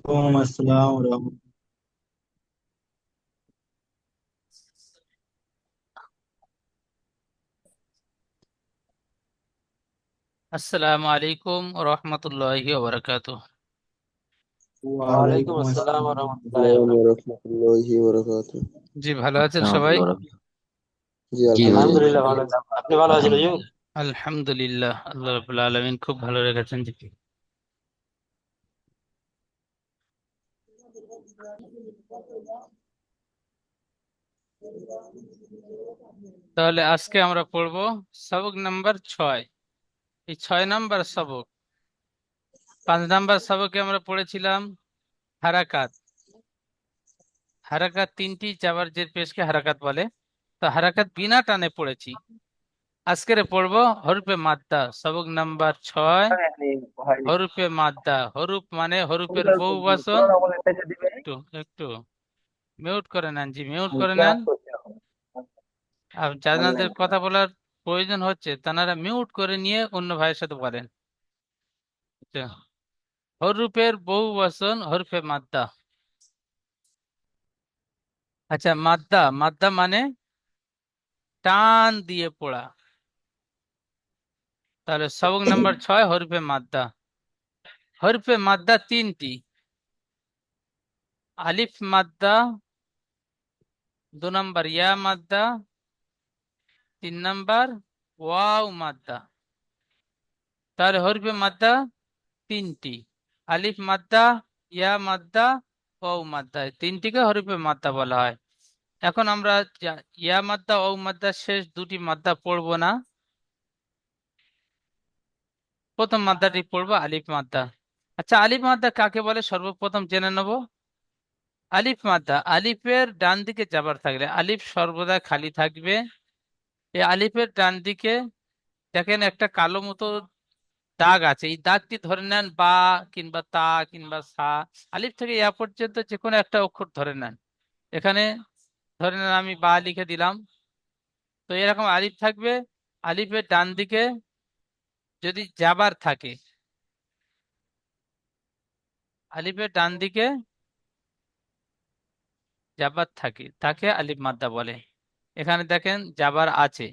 अस्सलाम वरहमतुल्लाह। আসসালামু আলাইকুম রহমতুল্লাহি ওবরাকাতুহ। ওয়ালাইকুম वालेकुम আসসালাম ওয়া রাহমাতুল্লাহি ওয়া আসসালামু বারাকাতুহু। রাহমাতুল্লাহি ওয়া বারাকাতুহু। জি, ভালো আছেন সবাই? रहमतुल्लाह वरहमतुल्लाह। জি जी भाई আলহামদুলিল্লাহ আলহামদুলিল্লাহ। ভালো আছি। আপনি ভালো আছেন হুজুর? আলহামদুলিল্লাহ, আল্লাহ রাব্বুল আলামিন খুব ভালো রেখেছেন। জি, তাহলে আজকে আমরা পড়ব সবক নাম্বার 6। এই 6 নাম্বার সবক। 5 নাম্বার সবকে আমরা পড়েছিলাম হারাকাত। হারাকাত তিনটি, যাবার জের পেশকে হারাকাত বলে। তো হারাকাত বিনা টানে পড়েছি। আজকের পড়ব হরফে মাদ্দা, সবক নাম্বার 6। হরফে মাদ্দা, হরুপ মানে হরুপের বহু বচন। একটু একটু মিউট করে নেন, জি মিউট করে নেন। আর যাদের কথা বলার প্রয়োজন হচ্ছে তারা মিউট করে নিয়ে অন্য ভাইয়ের সাথে বলেন। আচ্ছা, হরফের বহু বচন হরফে মাদ্দা। আচ্ছা, মাদ্দা মাদ্দা মানে টান দিয়ে পড়া। তাহলে সবক নাম্বার 6 হরফে মাদ্দা। হরফে মাদ্দা তিনটি: আলিফ মাদ্দা, 2 নাম্বার ইয়া মাদ্দা, 3 নাম্বার ওয়াও মাদ্দা। তাহলে হরফে মাদ্দা তিনটি: আলিফ মাদ্দা, ইয়া মাদ্দা, ওয়াও মাদ্দা। এই তিনটিকে হরফে মাদ্দা বলা হয়। এখন আমরা ইয়া মাদ্দা ওয়াও মাদ্দা শেষ দুটি মাদ্দা পড়বো না। প্রথম মাদ্দাটি পড়বো আলিফ মাদ্দা। আচ্ছা, আলিফ মাদ্দা কাকে বলে সর্বপ্রথম জেনে নেব। আলিফ মাদ্দা, আলিফের ডান দিকে যাবার থাকলে আলিফ সর্বদা খালি থাকবে। এই আলিফের ডান দিকে দেখেন একটা কালো মতো দাগ আছে। এই দাগটি ধরে নেন বা কিংবা তা কিংবা সা। আলিফ থেকে ইয়া পর্যন্ত যে কোনো একটা অক্ষর ধরে নেন। এখানে ধরে নেন আমি বা লিখে দিলাম। তো এরকম আলিফ থাকবে। আলিফের ডান দিকে যদি জাবার থাকে, আলিফের ডান দিকে জাবার থাকে, তাকে আলিফ মাদ্দা বলে। এখানে দেখেন জাবার আছে,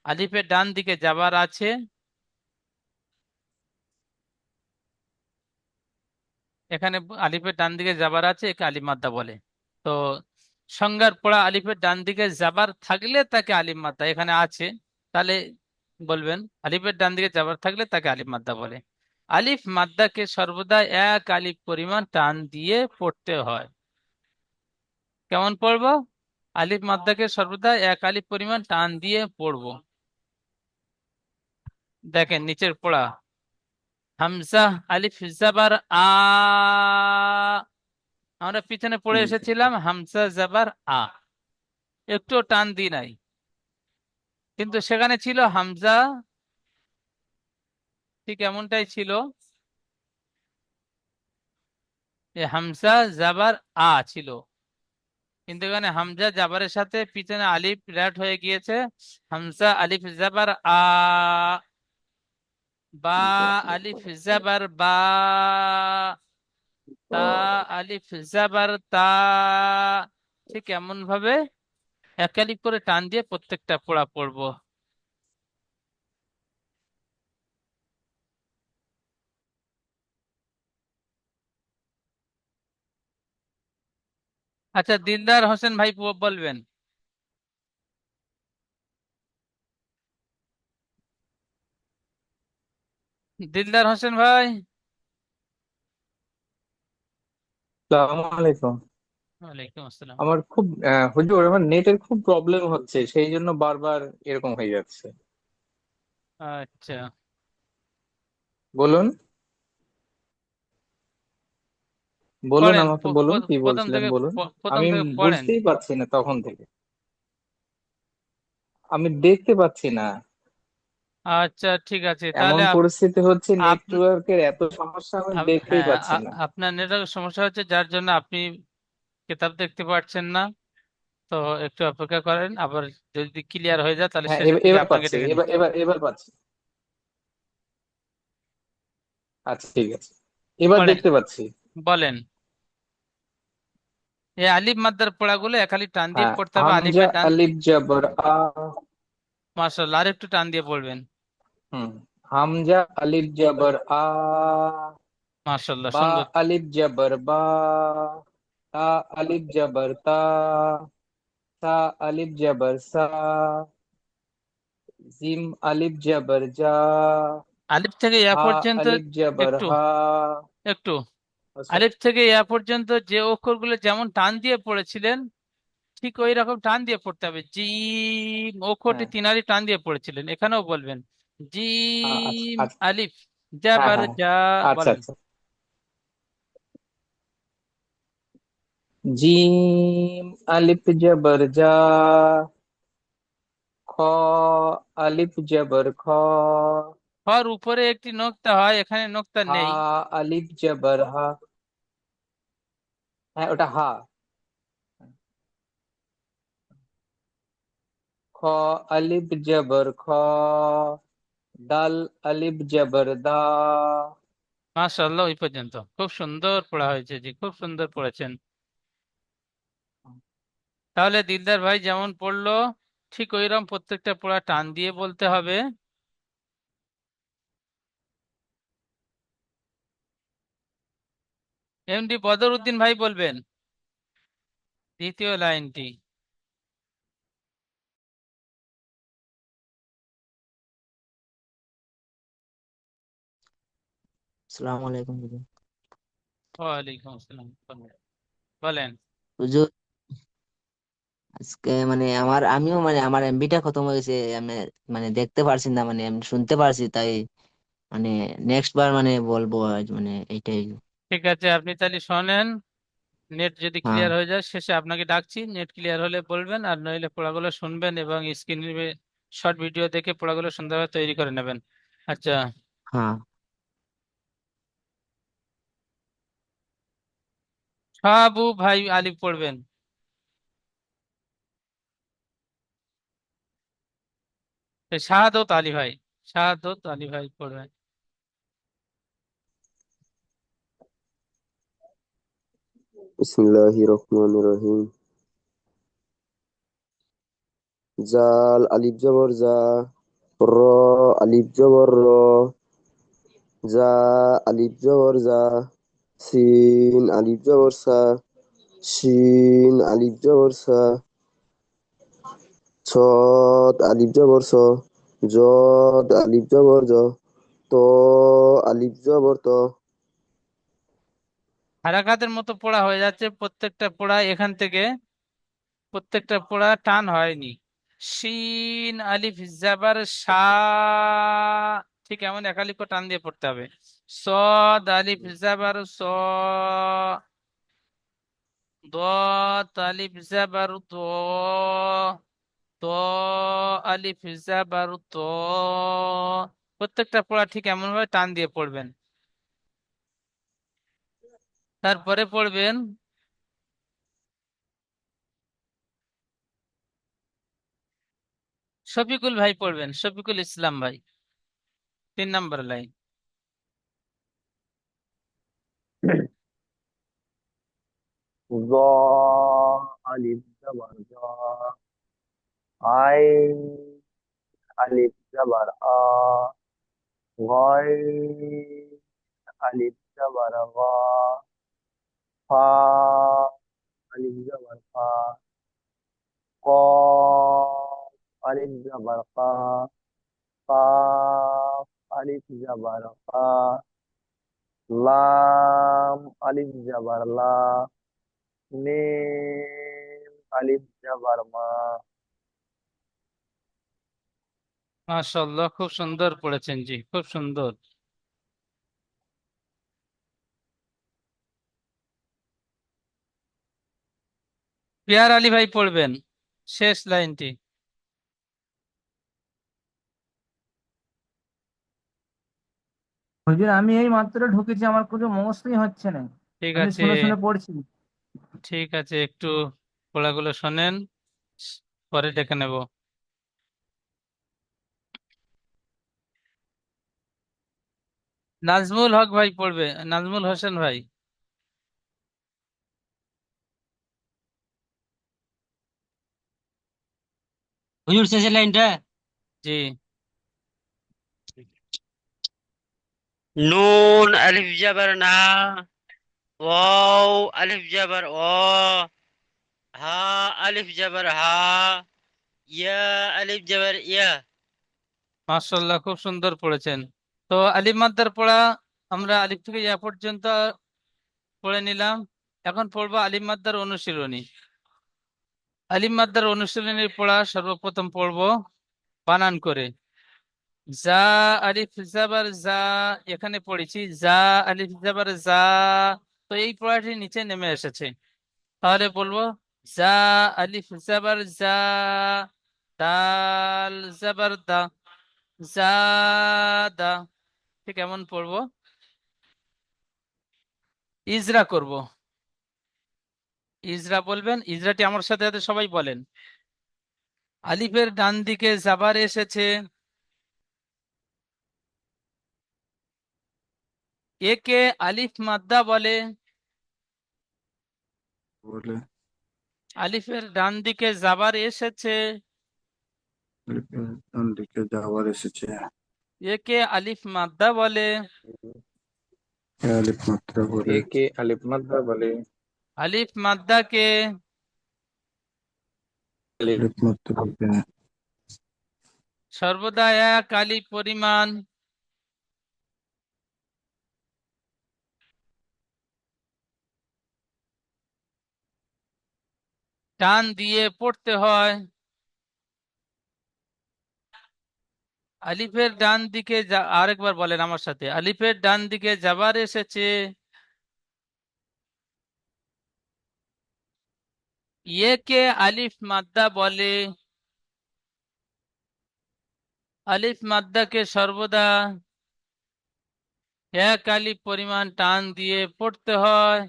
আলিফের ডান দিকে জাবার আছে। এখানে আলিফের ডান দিকে জাবার আছে, একে আলিফ মাদ্দা বলে। তো সংজ্ঞার পড়া আলিফের ডান দিকে জাবার থাকলে তাকে আলিফ মাদ্দা, এখানে আছে তাহলে বলবেন আলিফের ডান দিকে জাবার থাকলে তাকে আলিফ মাদ্দা বলে। আলিফ মাদ্দাকে সর্বদা এক আলিফ পরিমাণ টান দিয়ে পড়তে হয়। কেমন পড়বো? আলিফ মাদ্দাকে সর্বদা এক আলিফ পরিমাণ টান দিয়ে পড়বো। দেখেন নিচের পড়া: হামজা আলিফ জাবার আ। আমরা পিছনে পড়ে এসেছিলাম হামজা জাবার আ, একটু টান দিই নাই, কিন্তু সেখানে ছিল হামজা, ঠিক এমনটাই ছিল। হামজা জাবার আ ছিল, কিন্তু এখানে হামজা জাবারের সাথে পিছনে আলিফ র্যাট হয়ে গিয়েছে। হামজা আলিফ জাবার আ, বা আলিফ জাবার বা, তা আলিফ জাবার তা। ঠিক এমন ভাবে এক আলিফ করে টান দিয়ে প্রত্যেকটা পড়া পড়বো। আচ্ছা, দিলদার হোসেন ভাই বলবেন। দিলদার হোসেন ভাই। আসসালামু আলাইকুম। ওয়ালাইকুম আসসালাম। আমার খুব হুজুর, আমার নেটের খুব প্রবলেম হচ্ছে, সেই জন্য বারবার এরকম হয়ে যাচ্ছে। আচ্ছা, বলুন, বলুন, পড়েন আমাকে বলুন কি প্রথম বলছিলেন থেকে বলুন। প্রথম আমি থেকে পড়েন। বুঝতেই পারছি না তখন থেকে, আমি দেখতে পাচ্ছি না। আচ্ছা, ঠিক আছে তাহলে এমন পরিস্থিতি হচ্ছে, আপ নেটওয়ার্কের এত সমস্যা, আমি দেখতেই হ্যাঁ, পাচ্ছি না। আপনার নেটওয়ার্ক সমস্যা হচ্ছে যার জন্য আপনি কিতাব দেখতে পাচ্ছেন না। তো একটু অপেক্ষা করেন, আবার যদি ক্লিয়ার হয়ে যায় তাহলে হ্যাঁ, শেষের দিকে এবার আপনাকে পাচ্ছি, ডেকে এবার নিচ্ছি। এবার এবার পাচ্ছি। আচ্ছা, ঠিক আছে, এবার পড়েন, দেখতে পাচ্ছি। বলেন। এই আলিফ মাদ্দার পড়াগুলো খালি টান দিয়ে হ্যাঁ, পড়তে হবে, হামজা আলিফের ডান। আলিফ জবর আ। মাশাআল্লাহ, আর একটু টান দিয়ে পড়বেন। হুম, হামজা আলিফ জবর আ। মাশাআল্লাহ, বা সুন্দর। আলিফ জবর বা। তা আলিফ জবর তা। সা আলিফ জবর সা। জিম আলিফ জবর জা। আলিফ থেকে ইয়া হা পর্যন্ত আলিফ জবর একটু হা। একটু আচ্ছা। আলিফ থেকে ইয়া পর্যন্ত যে অক্ষরগুলো যেমন টান দিয়ে পড়েছিলেন, ঠিক ওই রকম টান দিয়ে পড়তে হবে। জিম অক্ষরটি হ্যাঁ, তিনারি টান দিয়ে পড়েছিলেন, এখানেও বলবেন আচ্ছা জিম আচ্ছা। আলিফ হ্যাঁ জাবার হ্যাঁ, যা। আচ্ছা বলেন। আচ্ছা। জিম আলিফ জবর জা। খ আলিফ জবর খ। হর উপরে একটি নোক্তা হয়, এখানে নোক্তা হা নেই। আলিফ জবর হা। হ্যাঁ, ওটা হা। খ আলিফ জবর খ। দাল আলিফ জবর দা। মাশাআল্লাহ, ওই পর্যন্ত খুব সুন্দর পড়া হয়েছে জি, খুব সুন্দর পড়েছেন। তাহলে দিলদার ভাই যেমন পড়লো, ঠিক ওইরকম প্রত্যেকটা পড়া টান দিয়ে বলতে হবে। এমডি বদর উদ্দিন ভাই বলবেন দ্বিতীয় লাইনটি। আসসালামু আলাইকুম হুজুর। ওয়ালাইকুম আসসালাম, বলেন। হুজুর, আজকে মানে আমিও মানে আমার এমবিটা খতম হয়ে গেছে। আমি মানে দেখতে পারছি না, মানে আমি শুনতে পারছি, তাই মানে নেক্সট বার মানে বলবো আজ, মানে এইটাই। ঠিক আছে, আপনি তাহলে শোনেন। নেট যদি হ্যাঁ ক্লিয়ার হয়ে যায় শেষে আপনাকে ডাকছি, নেট ক্লিয়ার হলে বলবেন, আর নইলে পড়াগুলো শুনবেন এবং স্ক্রিনে শর্ট ভিডিও দেখে পড়াগুলো সুন্দরভাবে তৈরি করে নেবেন। আচ্ছা, হ্যাঁ। সাবু ভাই আলিফ পড়বেন। শাহাদত আলী ভাই, শাহাদত আলী ভাই পড়বেন। বিসমিল্লাহির রহমানির রহিম। জাল আলিফ জবর জা। র আলিফ জবর র। জা আলিফ জবর জা। সিন আলিফ জবর সা। শিন আলিফ জবর সা। ছদ আলিফ জবর ছ। জদ আলিফ জবর জ। ত আলিফ জবর ত। হারাকাতের মতো পড়া হয়ে যাচ্ছে প্রত্যেকটা পড়া, এখান থেকে প্রত্যেকটা পড়া টান হয়নি। শিন আলিফ জাবার সা, ঠিক এমন একালিপ টান দিয়ে পড়তে হবে। সদ আলিফ জাবার স। দ আলিফ জাবার দ। ত আলিফ জাবার ত। প্রত্যেকটা পড়া ঠিক এমন ভাবে টান দিয়ে পড়বেন। তারপরে পড়বেন শফিকুল ভাই পড়বেন, শফিকুল ইসলাম ভাই, 3 নম্বর লাইন। জ আলিফ জবর জ। আইন আলিফ জবর আ। গয় আলিফ জবর গ। ফা আলিফ জবর ফা। কফ আলিফ জবর কা। কাফ আলিফ জবর কা। লাম আলিফ জবর লা। মিম আলিফ জবর মা। মাশাআল্লাহ, খুব সুন্দর পড়েছেন জি, খুব সুন্দর। পিয়ার আলী ভাই পড়বেন শেষ লাইনটি। হুজুর, আমি এই মাত্র ঢুকেছি, আমার কোনো মুখস্থই হচ্ছে না। ঠিক আমি আছে, শুনে শুনে পড়ছি। ঠিক আছে, একটু পড়াগুলো শোনেন, পরে ডেকে নেব। নাজমুল হক ভাই পড়বে, নাজমুল হোসেন ভাই। হুজুর শেষের লাইনটা। জি। নুন আলিফ জাবার না, ওয়াও আলিফ জাবার ও, হা আলিফ জাবার হা, ইয়া আলিফ জাবার ইয়া। মাশাআল্লাহ, খুব সুন্দর পড়েছেন। তো আলিফ মাদ্দার পড়া আমরা আলিফ থেকে ইয়া পর্যন্ত পড়ে নিলাম। এখন পড়বো আলিফ মাদ্দার অনুশীলনী। আলিফ মাদ্দার অনুশীলনী পড়া সর্বপ্রথম পড়বো বানান করে। জা আলিফ জাবার জা, এখানে পড়েছি জা আলিফ জাবার জা। তো এই পড়াটি নিচে নেমে এসেছে, তাহলে বলবো জা আলিফ জাবার জা, দাল জাবার দা, জাদা। ঠিক এমন পড়বো। ইজরা করব। ইজরা বলবেন, ইজরাটি আমার সাথে সাথে সবাই বলেন। আলিফের ডান দিকে জাবার এসেছে, একে আলিফ মাদ্দা বলে। বলে আলিফের ডান দিকে জাবার এসেছে, ডান দিকে যাওয়ার এসেছে, একে আলিফ মাদ্দা বলে। আলিফ মাত্রা বলে, একে আলিফ মাদ্দা বলে। আলিফ মাদ্দাকে আলিফ আলিফ মাত্রাকে সর্বদা এক আলিফ পরিমাণ টান দিয়ে পড়তে হয়। আলিফের ডান দিকে আরেকবার বলেন আমার সাথে, আলিফের ডান দিকে জাবার এসেছে, একে আলিফ মাদ্দা বলে। আলিফ মাদ্দাকে সর্বদা এক আলিফ পরিমাণ টান দিয়ে পড়তে হয়।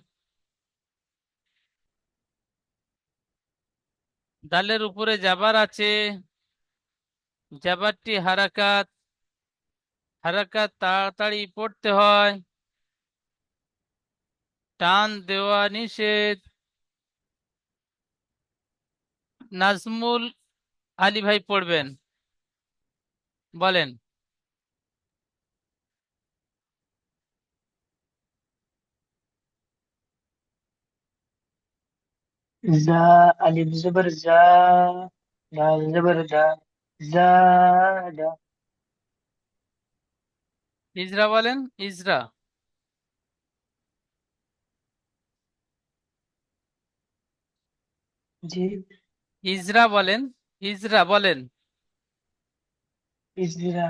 দালের উপরে জাবার আছে, জাবারটি হারাকাত, হারাকাত তাড়াতাড়ি পড়তে হয়, টান দেওয়া নিষেধ। নাজমুল আলী ভাই পড়বেন, বলেন। জা আলিফ জবর জা, দাল জবর দা, জাদা। ইজরা বলেন, ইজরা। জি। ইজরা বলেন, ইজরা বলেন। ইজরা।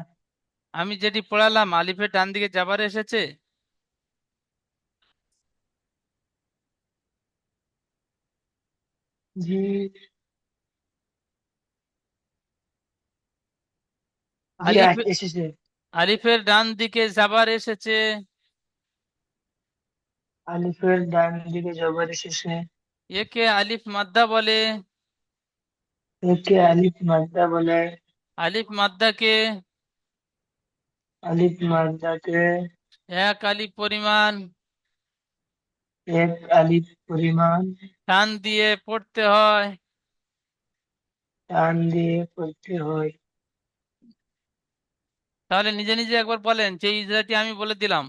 আমি যেটি পড়ালাম আলিফের ডান দিকে জাবার এসেছে, জি। জি আলিফ এসেছে। আলিফের ডান দিকে জাবার এসেছে, আলিফের ডান দিকে জবর এসেছে, একে আলিফ মাদ্দা বলে। একে আলিফ মাদ্দা বলে। আলিফ মাদ্দাকে আলিফ মাদ্দাকে এক আলিফ পরিমাণ এক আলিফ পরিমাণ টান দিয়ে পড়তে হয়। টান দিয়ে পড়তে হয়। তাহলে নিজে নিজে একবার বলেন যে ইজরাটি আমি বলে দিলাম।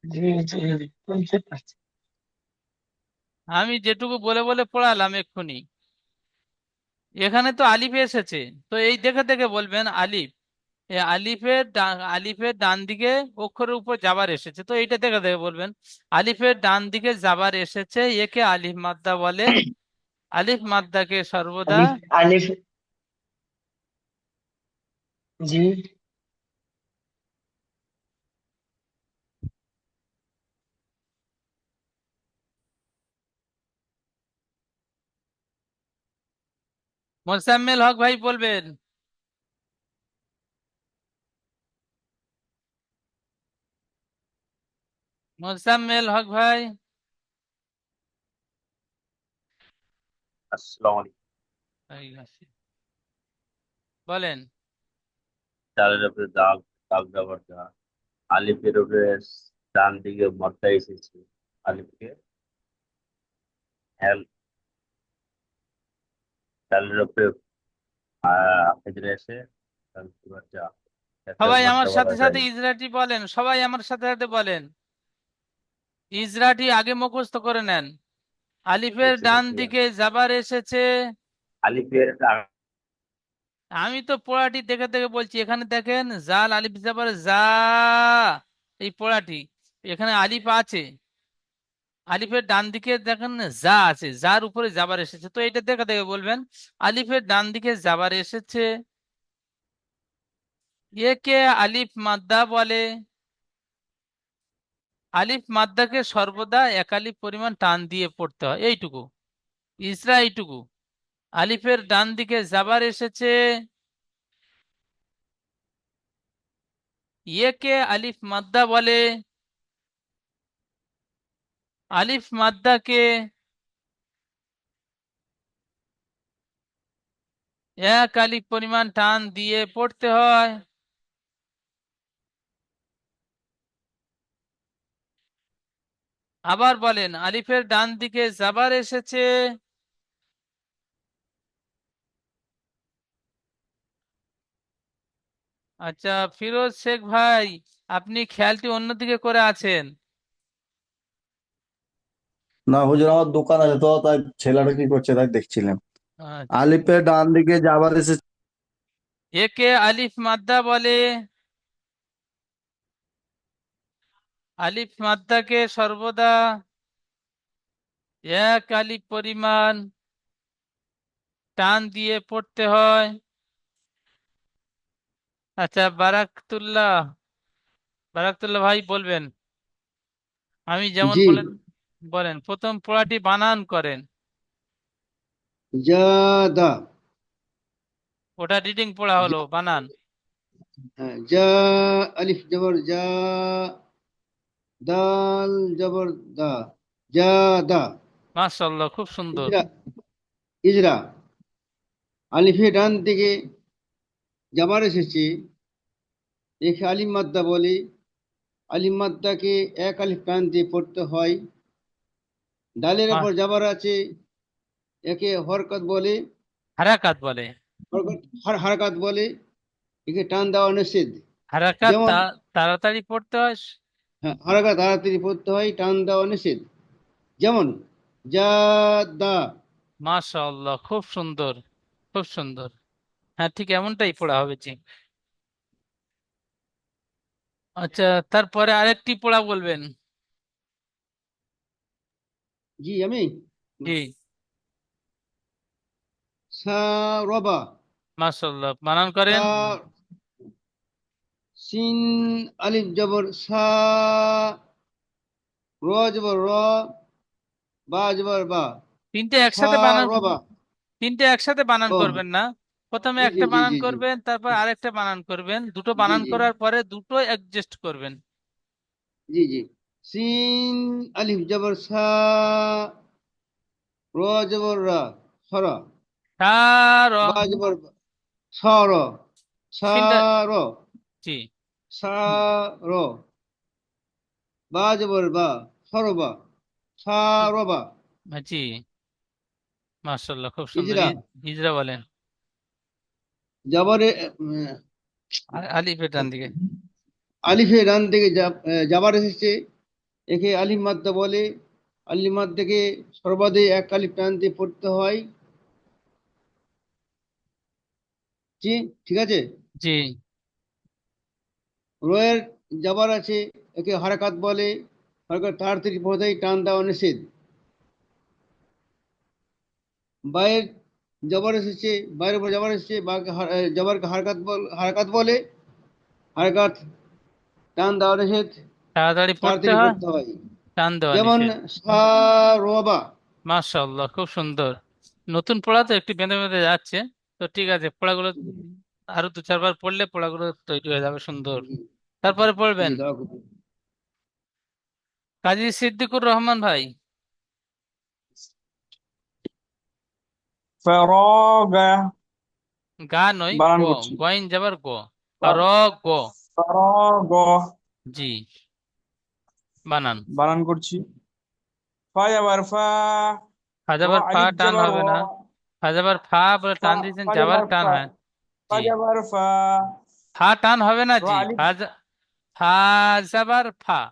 জি জি, বলতে পারছি। আমি যেটুকু বলে বলে পড়ালাম এক্ষুনি, এখানে তো আলিফ এসেছে, তো এই দেখে দেখে বলবেন আলিফ। আলিফের ডান দিকে অক্ষরের উপর জাবার এসেছে, তো এইটা দেখে দেখে বলবেন আলিফের ডান দিকে জাবার এসেছে, একে আলিফ মাদ্দা বলে। আলিফ মাদ্দাকে সর্বদা আলিফ আলিফ। জি। মোসাম্মেল হক ভাই বলবেন। মোসাম্মেল হক ভাই আসসালামু আলাইকুম। এই আছে, বলেন। ডালের উপরে ডাল, ডাল যাবার যা, আলিফের উপরে ডান দিকে মদ্দা এসেছে, আলিফকে হ্যাল ডালের উপরে হেজরে এসে তাহলে তোমার যা একটা সবাই আমার মাত্রা বলা সাথে যায়। সাথে ইজরাটি বলেন, সবাই আমার সাথে সাথে বলেন। ইজরাটি আগে মুখস্থ করে নেন। আলিফের বলছি ডান বলছি দিকে জাবার এসেছে। আলিফের আমি তো পড়াটি দেখে দেখে বলছি। এখানে দেখেন জাল আলিফ জাবার যা, এই পড়াটি এখানে আলিফ আছে। আলিফের ডান দিকে দেখেন যা আছে, যার উপরে জাবার এসেছে। তো এটা দেখে দেখে বলবেন আলিফের ডান দিকে জাবার এসেছে। একে আলিফ মাদ্দা বলে। আলিফ মাদ্দাকে সর্বদা এক আলিফ পরিমাণ টান দিয়ে পড়তে হয়, এইটুকু। ইসরা এইটুকু। আলিফের ডান দিকে জাবার এসেছে, একে আলিফ মাদ্দা বলে। আলিফ মাদ্দাকে এক আলিফ পরিমাণ টান দিয়ে পড়তে হয়। আবার বলেন আলিফের ডান দিকে জাবার এসেছে। আচ্ছা ফিরোজ শেখ ভাই, আপনি খেয়ালটি অন্যদিকে করে আছেন। না হুজুর, আমার দোকান আছে তো, তাই ছেলেটা কি করছে তাই দেখছিলাম। আচ্ছা, আলিফের ডান দিকে যাবার এসেছে। একে আলিফ মাদ্দা বলে। আলিফ মাদ্দাকে সর্বদা এক আলিফ পরিমাণ টান দিয়ে পড়তে হয়। আচ্ছা বারাকতুল্লাহ ভাই বলবেন। আমি যেমন জি। বলেন বলেন। প্রথম পড়াটি বানান করেন। জাদা। ওটা রিডিং পড়া হলো, বানান। হ্যাঁ, জা আলিফ জবর জা, দাল জবর দা, জাদা। মাশাআল্লাহ, খুব সুন্দর। Ezra, Ezra. আলিফে ডান দিকে জাবার এসেছে, একে আলিম মাদ্দা বলে। আলিম মাদ্দাকে এক আলিফ টান দিয়ে পড়তে হয়। ডালের মা- উপর জাবার আছে, একে হরকত বলে। হারাকাত বলে। হারকাত বলে। একে টান দেওয়া নিষেধ। হারাকাত যেমন তাড়াতাড়ি পড়তে হয়। হ্যাঁ, হারকাত তাড়াতাড়ি পড়তে হয়, টান দেওয়া নিষেধ। যেমন জাদা। মাশাআল্লাহ, খুব সুন্দর, খুব সুন্দর। হ্যাঁ, ঠিক এমনটাই পড়া হবে জি। আচ্ছা, তারপরে আরেকটি পড়া বলবেন। জি আমি জি। সারবা। মাশাআল্লাহ, বানান করেন। সিন আলিফ জবর সা, র জবর র, বা জবর বা, তিনটে একসাথে বানান, সারবা। তিনটে একসাথে বানান ও করবেন না। প্রথমে জি জি একটা জি বানান জি জি করবেন, তারপর আরেকটা বানান করবেন। দুটো জি বানান জি করার পরে দুটো অ্যাডজাস্ট করবেন। জি জি। সিন আলিফ জবর সা, র জবর রা, সরা। তার বা জবর বা, সর, সিনটা সার, জি। সার। বা জবর বা, সরবা, সারবা। জি, মাশাআল্লাহ, খুব সুন্দর। ইজরা। হিজরা বলেন। জবরে আলিফের ডান দিকে। আলিফে ডান থেকে জাবার এসেছে, একে আলিফ মাদ্দা বলে। আলিফ মাদ্দাকে সর্বাধিক এক আলিফ টান দিয়ে পড়তে হয়। জি, ঠিক আছে। জি। রয়ের জাবার আছে, একে হারাকাত বলে। হারাকাত তাড়াতাড়ি পড়তেই টান দেওয়া নিষেধ। বায়ের জবর এসেছে, বাইরের উপর জবর এসেছে, জবরকে হারাকাত বলে। হারাকাত টান দেওয়া নিষেধ, তাড়াতাড়ি পড়তে তাড়াতাড়ি হয়, পড়তে হয়। টান দেওয়া যেমন নিষেধ। সারবা। মাশাআল্লাহ, খুব সুন্দর। নতুন পড়া তো একটু বেঁধে বেঁধে যাচ্ছে। তো ঠিক আছে, পড়াগুলো আরো দু চারবার পড়লে পড়াগুলো তৈরি হয়ে যাবে সুন্দর। জি তারপরে জি, পড়বেন দোয়া করবেন। কাজী সিদ্দিকুর রহমান ভাই। فراغ। গা নয়, গ। বানান করছি। গইন যাবার গ। আর গ। فراغ। জি, বানান। বানান করছি। ফা আবার ফা, ফা র যাবার ফা আলিফ টান জাবার র, হবে না। ফা যাবার ফা বলে ফা টান দিয়েছেন, ফা যাবার জাবার টান ফা, হয়। ফা জি, জাবার ফা, ফা টান হবে না র জি। আলিফ, ফা যাবার ফা।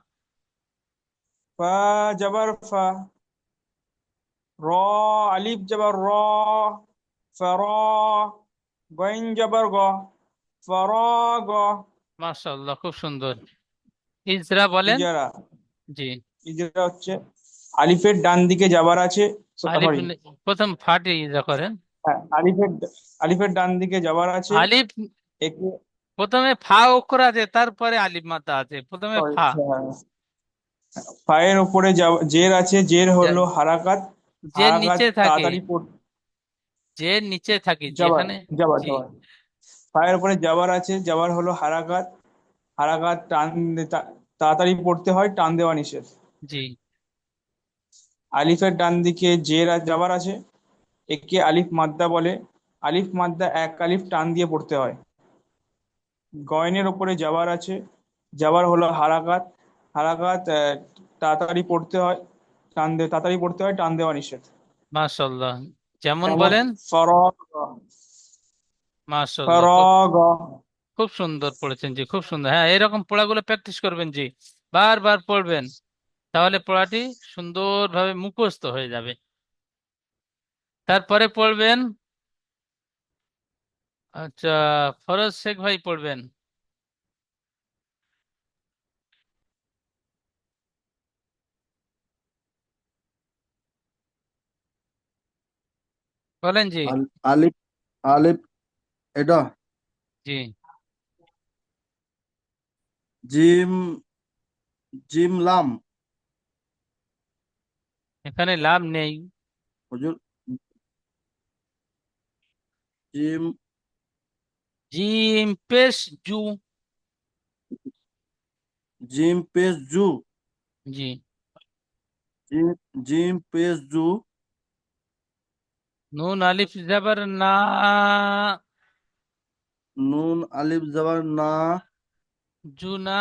ফা জাবার ফা, র আলিফ জাবার র, ফর, গইন জাবার গ, ফরগ। মাশাআল্লাহ, খুব সুন্দর। ইজরা বলেন। ইজারা, জি। ইজারা হচ্ছে আলিফের ডান দিকে যাবার আছে, আলিফ সরি, প্রথম ফাটে ইজরা করেন। হ্যাঁ, আলিফের ডান দিকে যাবার আছে, আলিফ একে, প্রথমে ফা অক্ষর আছে, তারপরে আলিফ মাদ্দা আছে, প্রথমে সরি, ফা। পায়ের উপরে জের আছে, জের হলো যা- হারাকাত, যে হারাকাত নিচে থাকে, তাড়াতাড়ি যে নিচে থাকে যাবার, যেখানে। যাবার, জি, যাবার, পায়ের উপরে যাবার আছে, যাবার হলো হারাকাত, হারাকাত তাড়াতাড়ি পড়তে হয়, টান দেওয়া নিষেধ। জি। আলিফের ডান দিকে যাবার আছে, একে আলিফ মাদ্দা বলে, আলিফ মাদ্দা এক আলিফ টান দিয়ে পড়তে হয়। গয়নের উপরে যাবার আছে, যাবার হলো হারাকাত, হারাকাত তাড়াতাড়ি পড়তে হয়, তাড়াতাড়ি পড়তে হয়, টান দেওয়া নিষেধ। মাশাআল্লাহ, যেমন যেমন বলেন। ফরগ, মাশাআল্লাহ, খুব ফরগ। খুব সুন্দর পড়েছেন জি, খুব সুন্দর। হ্যাঁ, এরকম পড়াগুলো প্র্যাকটিস করবেন জি, বারবার পড়বেন, তাহলে পড়াটি সুন্দরভাবে মুখস্থ হয়ে যাবে। তারপরে পড়বেন, আচ্ছা, ফরজ শেখ ভাই পড়বেন। বলেন জি। আলিফ আলিফ এটা জি, জিম জিম লাম এখানে লাভ নেই। হুজুর, জিম জিম পেশ জু। জিম পেশ জু, জি। জিম জিম পেশ জু, নুন আলিফ জাবার না। নুন আলিফ জবর না, জুনা,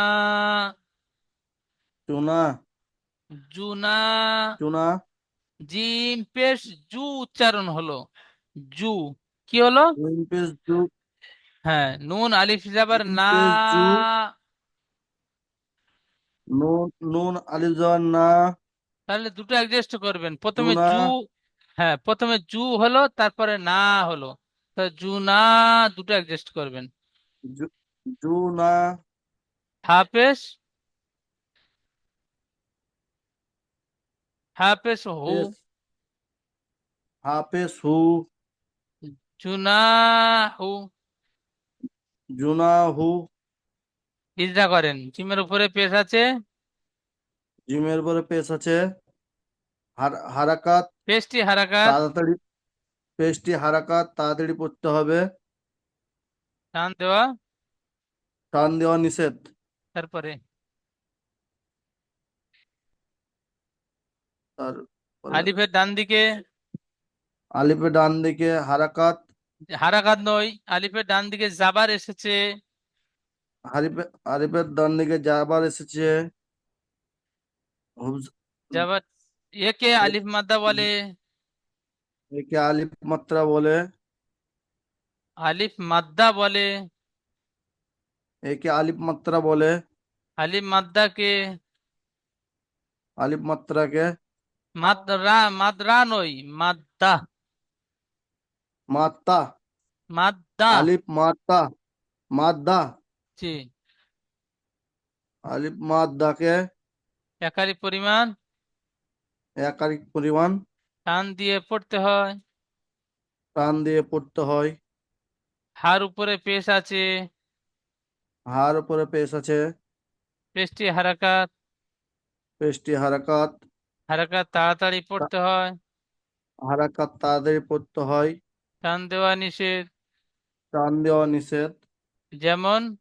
চুনা জুনা। চুনা, জিম পেশ জু উচ্চারণ হলো, জু। কি হলো? জিম পেশ জু, হ্যাঁ, নুন আলিফ জাবার জিম না। পেশ জু, নুন নুন আলিফ জবর না, তাহলে দুটো অ্যাডজাস্ট করবেন, প্রথমে চুনা, জু। হ্যাঁ, প্রথমে জু হলো, তারপরে না হলো, তো জু না, দুটো অ্যাডজাস্ট করবেন। জু জুনা, হাফেজ, হাফেজ হু। পেশ হাফেজ হু, জুনা হু। জুনা হু, ইজরা করেন, জিমের উপরে পেশ আছে, জিমের পরে পেশ আছে, হারাকাত পেশটি হারাকাত, তাড়াতাড়ি, পেশটি হারাকাত তাড়াতাড়ি পড়তে হবে, টান দেওয়া। টান দেওয়া নিষেধ। তারপরে তারপরে আলিফের ডান দিকে, আলিফের ডান দিকে হারাকাত, হারাকাত নয়, আলিফের ডান দিকে জাবার এসেছে। আলিফের ডান দিকে যাবার এসেছে, হুবজ- জাবার, একে আলিফ মাদ্দা বলে। একে আলিফ মাত্রা বলে, আলিফ মাদ্দা বলে। একে আলিফ মাত্রা বলে, আলিফ মাদ্দাকে, আলিফ মাত্রাকে মাদ্রা, মাদ্রা নয়, মাদ্দা, মাত্তা, মাদ্দা। আলিফ মাত্তা, মাদ্দা, জি। আলিফ মাদ্দাকে একারি পরিমাণ একাধিক পরিমাণ টান দিয়ে পড়তে হয়। টান দিয়ে পড়তে হয়। হার উপরে পেশ আছে, হার উপরে পেশ আছে, পেশটি হারাকাত, পেশটি হারাকাত, হারাকাত তাড়াতাড়ি পড়তে হয়, হারাকাত তাড়াতাড়ি পড়তে হয়, টান দেওয়া নিষেধ। টান দেওয়া নিষেধ। যেমন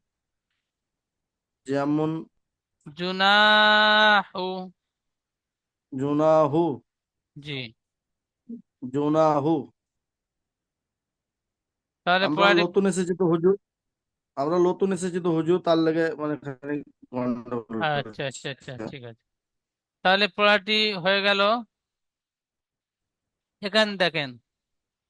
যেমন জুনাহু। জুনাহু, জি। জুনাহু। তাহলে আমরা পড়াটি, নতুন এসেছি তো হুজুর, আমরা নতুন এসেছি তো হুজুর, তার লেগে মানে খানিক গন্ডগোল আচ্ছা আচ্ছা আচ্ছা, হচ্ছে। ঠিক আছে। তাহলে পড়াটি হয়ে গেল। এখানে দেখেন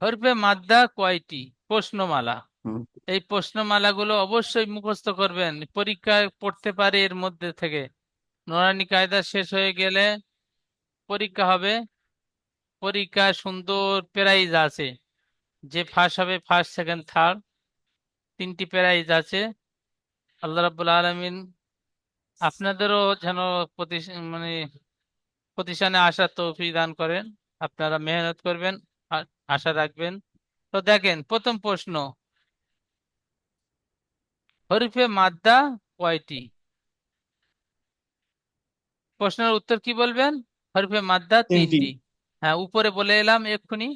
হরফে মাদ্দা কয়টি প্রশ্নমালা। হুম। এই প্রশ্নমালাগুলো অবশ্যই মুখস্থ করবেন, পরীক্ষায় পড়তে পারে এর মধ্যে থেকে। নুরানি কায়দা শেষ হয়ে গেলে পরীক্ষা হবে, পরীক্ষায় সুন্দর প্রাইজ আছে, যে ফার্স্ট হবে ফার্স্ট সেকেন্ড থার্ড, 3টি প্রাইজ আছে। আল্লাহ রাব্বুল আলামিন আপনাদেরও যেন মানে প্রতিষ্ঠানে আসার তৌফিক দান করেন। আপনারা মেহনত করবেন, আশা রাখবেন। তো দেখেন প্রথম প্রশ্ন, হরফে মাদ্দা কয়টি? প্রশ্নের উত্তর কি বলবেন? হরফে মাদ্দা 3টি। 3টি। হ্যাঁ, উপরে বলে এলাম এক্ষুনি।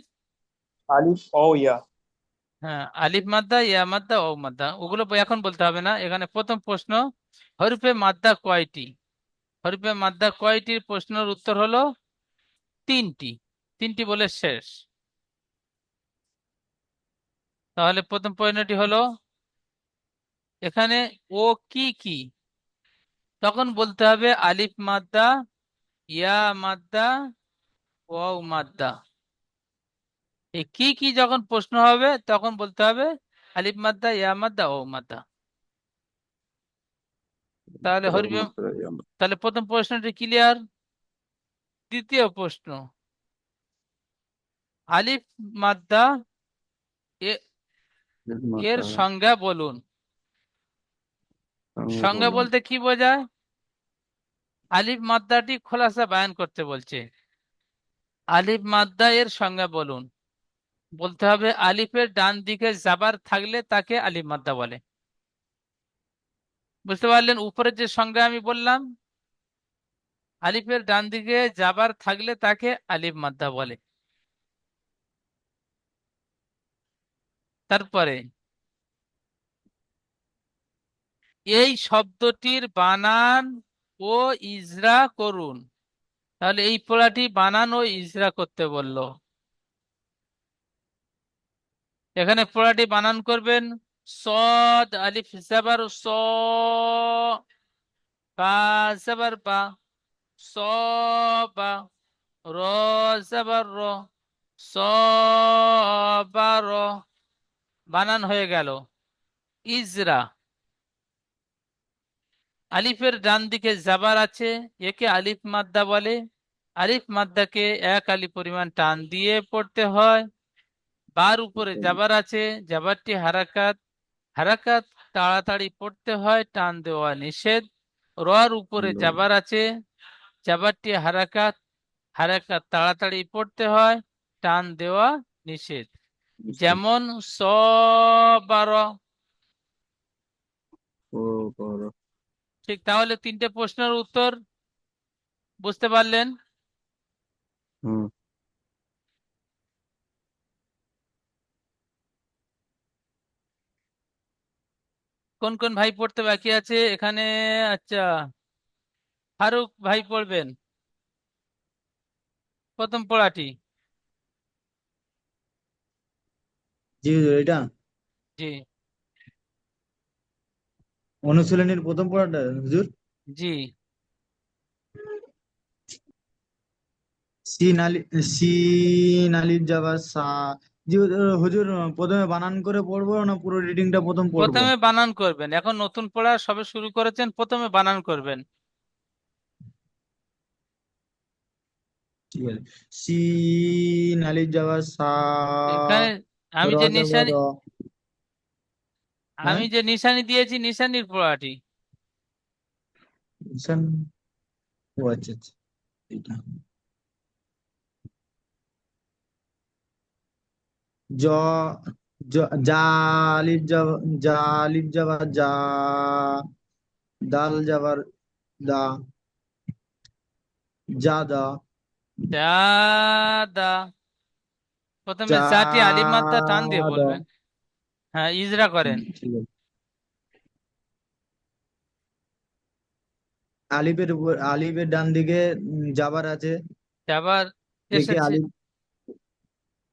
আলিফ ও ইয়া। হ্যাঁ, আলিফ মাদ্দা, ইয়া মাদ্দা, ও মাদ্দা, ওগুলো এখন বলতে হবে না। এখানে প্রথম প্রশ্ন, হরফে মাদ্দা কয়টি? হরফে মাদ্দা কয়টির প্রশ্নের উত্তর হলো 3টি। 3টি বলে শেষ। তাহলে প্রথম প্রশ্নটি হলো এখানে ও কি কি? তখন বলতে হবে আলিফ মাদ্দা, ইয়া মাদ্দা, ওয়াও মাদ্দা। এই কি কি যখন প্রশ্ন হবে তখন বলতে হবে আলিফ মাদ্দা, ইয়া মাদ্দা, ওয়াও মাদ্দা। তাহলে হরফে, তাহলে প্রথম প্রশ্নটি ক্লিয়ার। দ্বিতীয় প্রশ্ন, আলিফ মাদ্দা এর সংজ্ঞা বলুন। সংজ্ঞা বলতে কি বোঝায়? আলিফ মাদ্দাটি খোলাসা বায়ান করতে বলছে। আলিফ মাদ্দা এর সংজ্ঞা বলুন। বলতে হবে আলিফের ডান দিকে জাবার থাকলে তাকে আলিফ মাদ্দা বলে। বুঝতে পারলেন? উপরে যে সংজ্ঞা আমি বললাম, আলিফের ডান দিকে জাবার থাকলে তাকে আলিফ মাদ্দা বলে। তারপরে এই শব্দটির বানান ও ইজরা করুন। তাহলে এই পড়াটি বানান ও ইজরা করতে বলল। এখানে পড়াটি বানান করবেন, সদ আলিফ জাবার স, বা জাবার বা, স বা, র জাবার র, স বা র। বানান হয়ে গেল। ইজরা, আলিফের ডান দিকে জাবার আছে, একে আলিফ মাদ্দা বলে। আলিফ মাদ্দাকে 1 আলিফ পরিমাণ টান দিয়ে পড়তে হয়। বার উপরে জাবার আছে, জাবারটি হারাকাত, হারাকাত তাড়াতাড়ি পড়তে হয়, টান দেওয়া নিষেধ। রর উপরে জাবার আছে, জাবারটি হারাকাত, হারাকাত তাড়াতাড়ি পড়তে হয়, টান দেওয়া নিষেধ। যেমন সবার। ঠিক, তাহলে 3টে প্রশ্নের উত্তর বুঝতে পারলেন? কোন কোন ভাই পড়তে বাকি আছে এখানে? আচ্ছা, ফারুক ভাই পড়বেন প্রথম পড়াটি। জি হুজুর, এটা জি অনুশীলনীর প্রথম পড়াটা হুজুর। জি। সিন আলিফ জাবার সা। জি হুজুর, প্রথমে বানান করে পড়বো না পুরো রিডিংটা প্রথম পড়বো? প্রথমে বানান করবেন, এখন নতুন পড়া সবে শুরু করেছেন, প্রথমে বানান করবেন। ঠিক আছে। সিন আলিফ জাবার সা, এখানে আমি র যে জাবার নিশানি, র। হ্যাঁ, আমি যে নিশানি দিয়েছি নিশানির পড়াটি। ঈশান, ও আচ্ছা আচ্ছা, এটা জ, জা আলিফ জাবার, জা আলিফ জাবার জা, দাল জাবার দা, জাদা, জাদা। প্রথমে জাটি আলিফ মাদ্দা টান দিয়ে জাদা। বলবেন। হ্যাঁ, ইজরা করেন। ঠিক আছে। আলিফের উপর, আলিফের ডান দিকে জাবার আছে, আবার একে এসেছে, আলিফ,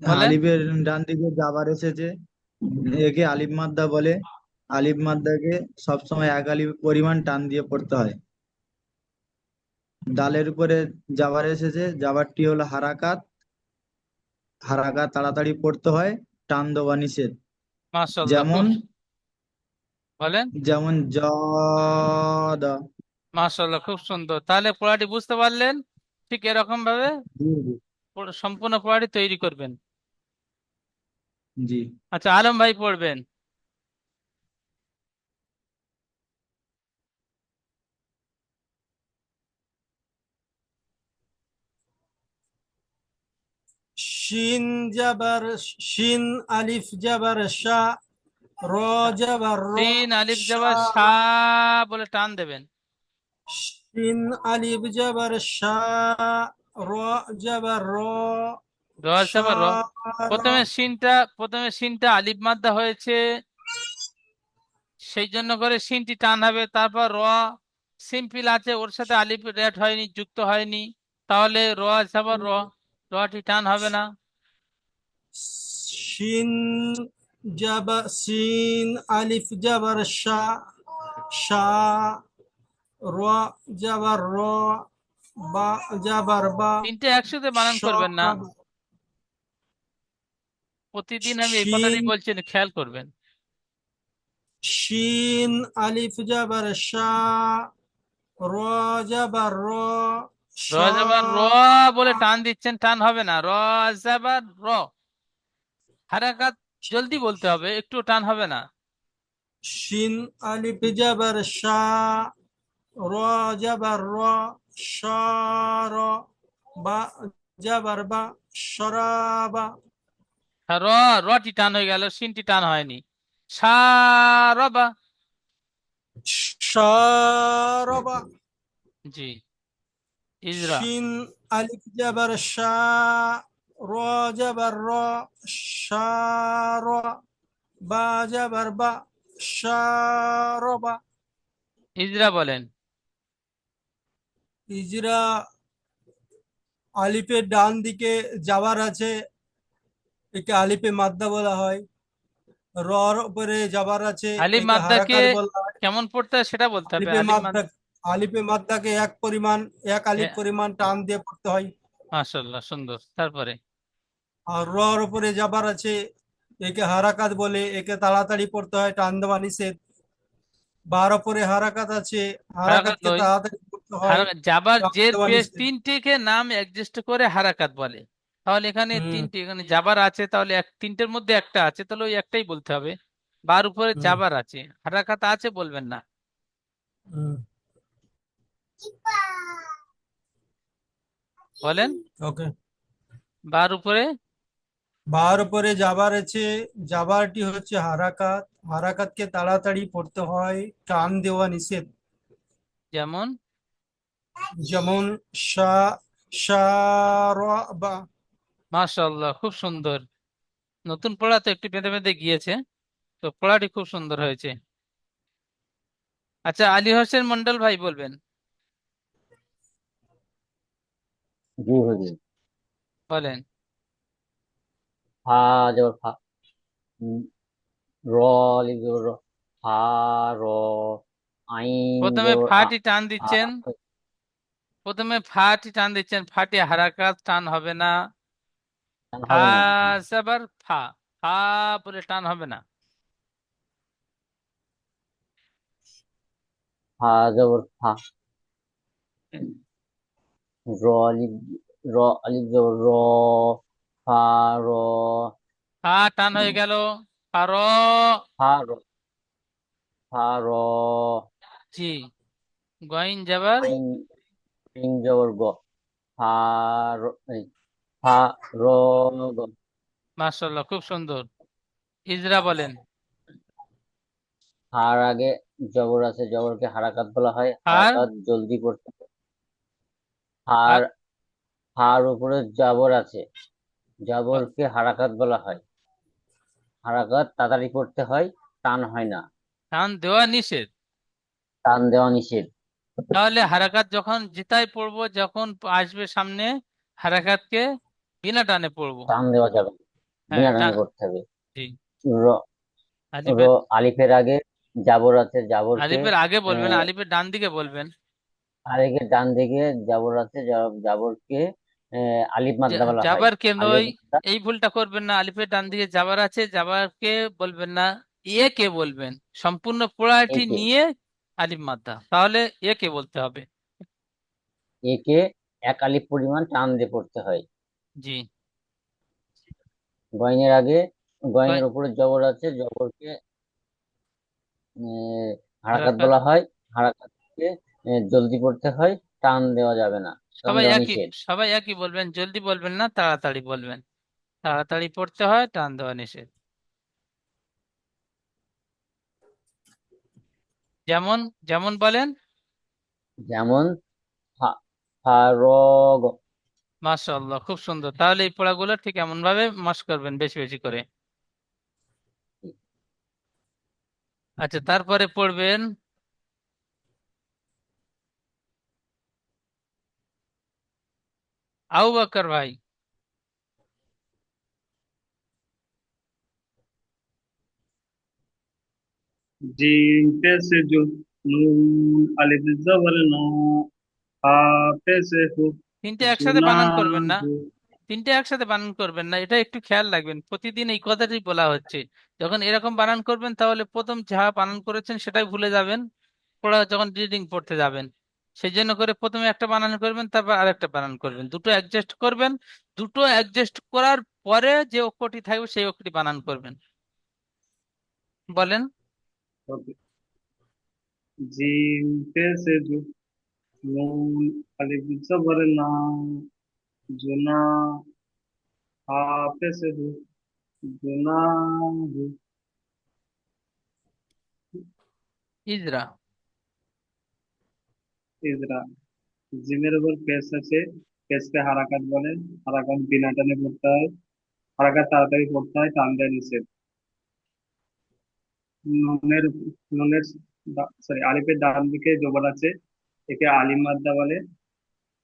বলেন। আলিফের ডান দিকে জাবার এসেছে, একে আলিফ মাদ্দা বলে। আলিফ মাদ্দাকে সবসময় 1 আলিফ পরিমাণ টান দিয়ে পড়তে হয়। দালের উপরে জাবার এসেছে, জাবারটি হলো হারাকাত, হারাকাত তাড়াতাড়ি পড়তে হয়, টান দেওয়া নিষেধ। মাশাআল্লাহ, যেমন খুব বলেন। যেমন জদা। মাশাআল্লাহ, খুব সুন্দর। তাহলে পড়াটি বুঝতে পারলেন? ঠিক এরকম ভাবে জি জি। সম্পূর্ণ পড়াটি তৈরি করবেন। জি। আচ্ছা, আলম ভাই পড়বেন। শিন জাবার শিন আলিফ জাবার শা র জাবার র তিন আলিফ শা যাবার সা বলে টান দেবেন। শিন আলিফ জাবার শা র জাবার র র যাবার র। শা প্রথমে সিনটা আলিফ মাদ্দা হয়েছে, সেই জন্য করে সিনটি টান হবে। তারপর র সিম্পল আছে, ওর সাথে আলিফ রেট হয়নি, যুক্ত হয়নি, তাহলে র যাবার র, রটি টান হবে না। শিন শিন আলিফ জাবার শা শা র জাবার র বা জাবার বা তিনটে একসাথে বানান শ করবেন না। প্রতিদিন আমি এই কথাটি শিন বলছি, খেয়াল করবেন। শিন আলিফ জাবার শা র জাবার র শ র যাবার র বলে টান দিচ্ছেন, টান হবে না। র যাবার র, হারাকাত জলদি বলতে হবে, একটু টান হবে না। শিন আলিফ জাবার শা র জাবার র শ র বা জাবার বা শরাবা আর রটি টান হয়ে গেল, সিনটি টান হয়নি। সারবা। শরাবা জি। ইজরা। শিন আলিফ জাবার শা র জাবার র শার বা জাবার বা শারবা ইজরা বলেন। ইজরা আলিফের ডান দিকে যাবার আছে, একে আলিফে মাদ্দা বলা হয়। রর উপরে যাবার আছে, আলিফ একে মাদ্দাকে হারাকাত বলা হয়। কেমন পড়তে হয় সেটা বলতে হবে। আলিফে আলিফ মাদ্দা আলিফে মাদ্দাকে এক আলিফ পরিমাণ টান দিয়ে পড়তে হয়। মাশাআল্লাহ, সুন্দর। তারপরে আর রর উপরে যাবার আছে, একে হারাকাত বলে, একে তাড়াতাড়ি পড়তে হয়, টান দেওয়া নিষেধ। বার উপরে হারাকাত আছে, হারাকাত হারাকাতকে লই। তাড়াতাড়ি পড়তে হয়, যাবার টান জের দেওয়া পেশ নিষেধ। তিনটিকে নাম অ্যাডজাস্ট করে হারাকাত বলে। তাহলে এখানে হুম তিনটি, এখানে যাবার আছে, তাহলে তিনটের মধ্যে একটা আছে, তাহলে ওই একটাই বলতে হবে। বার উপরে হুম যাবার আছে, হারাকাত আছে বলবেন না। হুম বলেন। ওকে। বার উপরে বার উপরে যাবার আছে, যাবারটি হচ্ছে হারাকাত, হারাকাতকে তাড়াতাড়ি পড়তে হয়, টান দেওয়া নিষেধ। যেমন যেমন শা শার বা মাশাআল্লাহ, খুব সুন্দর। নতুন পড়া তো একটু বেঁধে বেঁধে গিয়েছে, তো পড়াটি খুব সুন্দর হয়েছে। আচ্ছা, আলী হোসেন মন্ডল ভাই বলবেন। জি হুজুর। বলেন। ফা জবর ফা, উম, র লিখ জবর র, ফা র, আইন প্রথমে জবর আ, ফাটি টান আ, দিচ্ছেন, ফাটি হারাকাত টান হবে না। টান ফা হবে না। যাবার ফা, ফা বলে টান হবে না। ফা জবর ফা, র লিখ র লিখ জবর র, ফা র, ফা টান হয়ে গেল, আর ফা র, ফা র, জি। গইন যাবার আইন আইন জবর গ, ফা র, এই, ফা র গ। মাশাআল্লাহ, খুব সুন্দর। ইজরা বলেন। হার আগে জবর আছে, জবরকে হারাকাত বলা হয়, আর হারাকাত জলদি পড়তে হয়। হার, হার উপরে জবর আছে, জবরকে হারাকাত বলা হয়, হারাকাত তাড়াতাড়ি পড়তে হয়, টান হয় না। টান দেওয়া নিষেধ। টান দেওয়া নিষেধ। তাহলে হারাকাত যখন যেটাই পড়বো, যখন আসবে সামনে, হারাকাতকে বিনা টানে পড়বো। টান দেওয়া যাবে না, হ্যাঁ, বিনা টানে পড়তে হবে। জি। র, র আলিফের আলিফের আগে জাবর আছে, জাবরকে আলিফের আগে বলবেন, আহ, আলিফের ডান দিকে বলবেন। আরেকের ডান দিকে জাবর আছে, জাবরকে আলিফ মাদ্দা বলা হয়। জাবারকে আলিফ নয়, মাদ্দা এই ভুলটা করবেন না। আলিফের ডান দিকে জাবার আছে, জাবারকে বলবেন না, এ কে বলবেন। সম্পূর্ণ পড়াটি একে নিয়ে আলিফ মাদ্দা, তাহলে এ কে বলতে হবে। একে এক আলিফ পরিমাণ টান দিয়ে পড়তে হয়। জি। গয়নের আগে গয়নের গয়- উপরে জবর আছে, জবরকে হারাকাত হারাকাত। বলা হয়। হারাকাতকে জলদি পড়তে হয়, টান দেওয়া যাবে না, টান সবাই দেওয়া একই নিষেধ। সবাই একই বলবেন, জলদি বলবেন না, তাড়াতাড়ি বলবেন। তাড়াতাড়ি পড়তে হয়, টান দেওয়া নিষেধ। যেমন যেমন বলেন। যেমন ফারগ। মাশাআল্লাহ, খুব সুন্দর। তাহলে এই পড়াগুলো ঠিক এমন ভাবে মাস করবেন, বেশি বেশি করে। আচ্ছা, তারপরে পড়বেন আবু বকর ভাই। जीम पे से जो नून अलिफ जबर नो हा पे से हो তিনটে একসাথে जुना বানান করবেন না, हो তিনটে একসাথে বানান করবেন না, এটা একটু খেয়াল রাখবেন। প্রতিদিন এই কথাটাই বলা হচ্ছে, যখন এরকম বানান করবেন তাহলে প্রথম যা বানান করেছেন সেটাই ভুলে যাবেন পড়া, যখন রিডিং পড়তে যাবেন। সেই জন্য করে প্রথমে একটা বানান করবেন, তারপর আরেকটা বানান করবেন, দুটো অ্যাডজাস্ট করবেন। দুটো অ্যাডজাস্ট করার পরে যে অক্ষরটি থাকবে সেই অক্ষরটি বানান করবেন। বলেন। जीम पे से जो नून अलिफ जबर ना जुना हा पे से हो जुना हो ইজরা। इजरा জিমের উপর পেশ আছে, পেশকে হারাকাত বলে। হারাকাত বিনা টানে পড়তে হয়, হারাকাত তাড়াতাড়ি পড়তে হয়, টান দেওয়া নিষেধ। নুনের নুনের সরি আলিফের ডান দিকে জবর আছে, একে আলিম মাদ্দা বলে।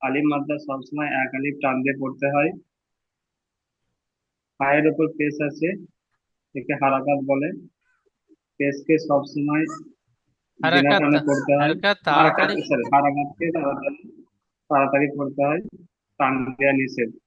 আলিম মাদ্দা সবসময় এক আলিফ টান দিয়ে পড়তে হয়। পায়ের উপর পেশ আছে, একে হারাকাত বলে। পেশকে সবসময় বিনা হারাকাত। টানে পড়তে হয়। হারাকাত হারাকাত তাড়াতাড়ি। সরি হারাকাতকে তাড়াতাড়ি তাড়াতাড়ি পড়তে হয়, টান দেওয়া নিষেধ।